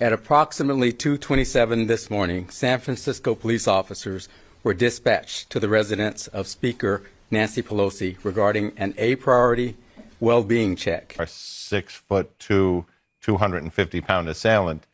At approximately 2:27 this morning, San Francisco police officers were dispatched to the residence of Speaker Nancy Pelosi regarding an A priority well-being check. Our 6'2", 250-pound assailant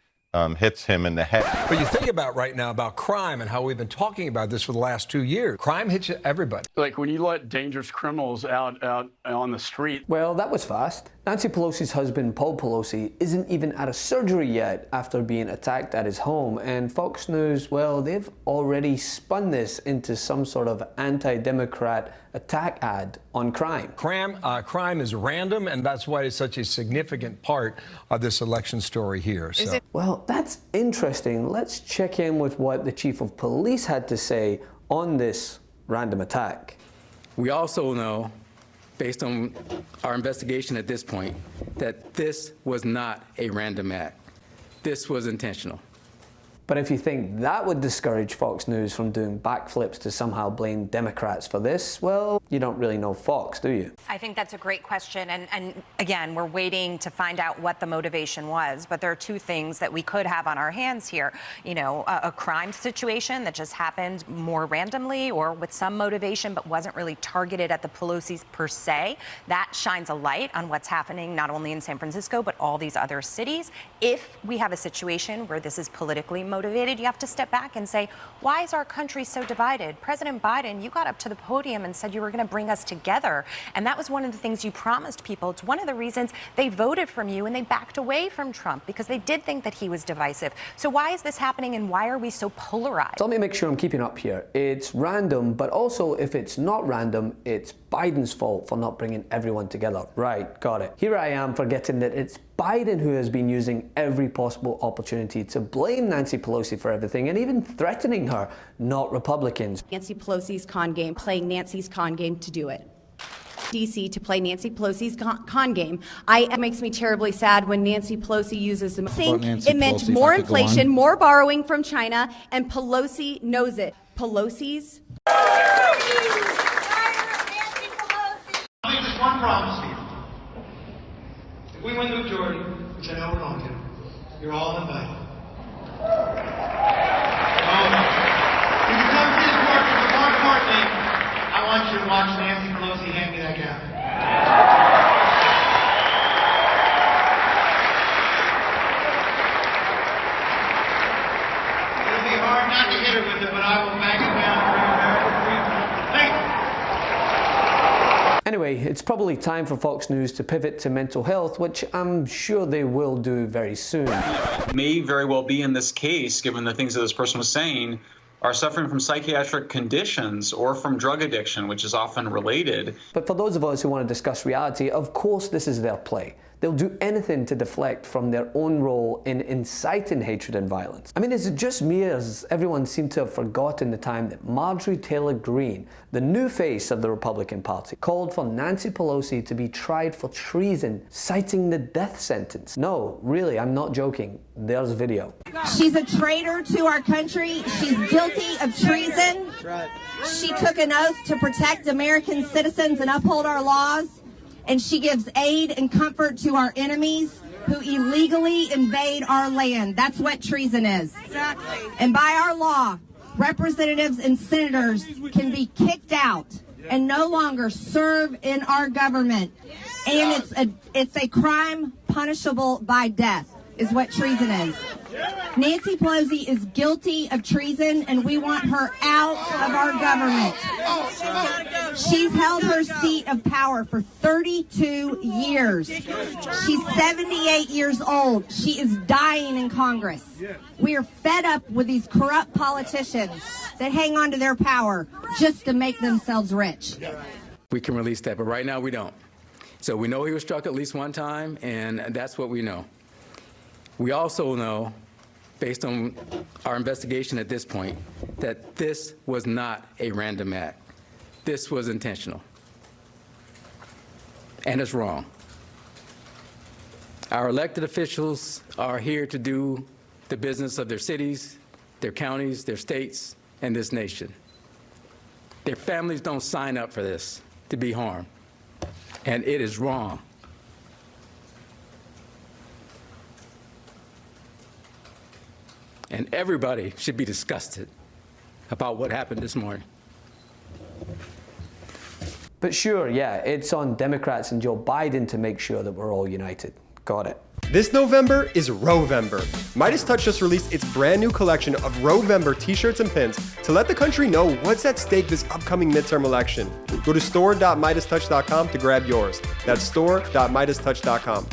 hits him in the head. But you think about right now about crime and how we've been talking about this for the last 2 years. Crime hits everybody. Like when you let dangerous criminals out on the street. Well, that was fast. Nancy Pelosi's husband, Paul Pelosi, isn't even out of surgery yet after being attacked at his home. And Fox News, well, they've already spun this into some sort of anti-Democrat attack ad on crime. Crime is random, and that's why it's such a significant part of this election story here. So. Well, that's interesting. Let's check in with what the chief of police had to say on this random attack. We also know, based on our investigation at this point, that this was not a random act. This was intentional. But if you think that would discourage Fox News from doing backflips to somehow blame Democrats for this, well, you don't really know Fox, do you? I think that's a great question. And again, we're waiting to find out what the motivation was. But there are two things that we could have on our hands here. You know, a crime situation that just happened more randomly or with some motivation but wasn't really targeted at the Pelosi's per se. That shines a light on what's happening not only in San Francisco but all these other cities. If we have a situation where this is politically motivated, you have to step back and say, why is our country so divided? President Biden, you got up to the podium and said you were going to bring us together. And that was one of the things you promised people. It's one of the reasons they voted from you and they backed away from Trump, because they did think that he was divisive. So why is this happening and why are we so polarized? So let me make sure I'm keeping up here. It's random, but also if it's not random, it's Biden's fault for not bringing everyone together. Right, got it. Here I am forgetting that it's Biden who has been using every possible opportunity to blame Nancy Pelosi for everything and even threatening her, not Republicans. Nancy Pelosi's con game, playing Nancy's con game to do it. DC to play Nancy Pelosi's con game. It makes me terribly sad when Nancy Pelosi uses the thing. It meant more inflation, more borrowing from China, and Pelosi knows it. Pelosi's. I'll make just one promise to you. If we win the majority, which I know we're going to, you're all invited. If you come to this work, but more importantly, I want you to watch Nancy Pelosi hand me that gavel. It'll be hard not to hit her with it, but I will back it down and bring America freedom. Thank you. Anyway, it's probably time for Fox News to pivot to mental health, which I'm sure they will do very soon. May very well be in this case, given the things that this person was saying, are suffering from psychiatric conditions or from drug addiction, which is often related. But for those of us who want to discuss reality, of course this is their play. They'll do anything to deflect from their own role in inciting hatred and violence. I mean, is it just me, or does everyone seem to have forgotten the time that Marjorie Taylor Greene, the new face of the Republican Party, called for Nancy Pelosi to be tried for treason, citing the death sentence? No, really, I'm not joking. There's video. She's a traitor to our country. She's guilty of treason. She took an oath to protect American citizens and uphold our laws. And she gives aid and comfort to our enemies who illegally invade our land. That's what treason is. Exactly. And by our law, representatives and senators can be kicked out and no longer serve in our government. And it's a crime punishable by death, is what treason is. Nancy Pelosi is guilty of treason, and we want her out of our government. She's held her seat of power for 32 years. She's 78 years old. She is dying in Congress. We are fed up with these corrupt politicians that hang on to their power just to make themselves rich. We can release that, but right now we don't. So we know he was struck at least one time, and that's what we know. We also know, based on our investigation at this point, that this was not a random act. This was intentional. And it's wrong. Our elected officials are here to do the business of their cities, their counties, their states, and this nation. Their families don't sign up for this to be harmed. And it is wrong. And everybody should be disgusted about what happened this morning. But sure, yeah, it's on Democrats and Joe Biden to make sure that we're all united. Got it. This November is Rowvember. MeidasTouch just released its brand new collection of Rowvember t-shirts and pins to let the country know what's at stake this upcoming midterm election. Go to store.meidastouch.com to grab yours. That's store.meidastouch.com.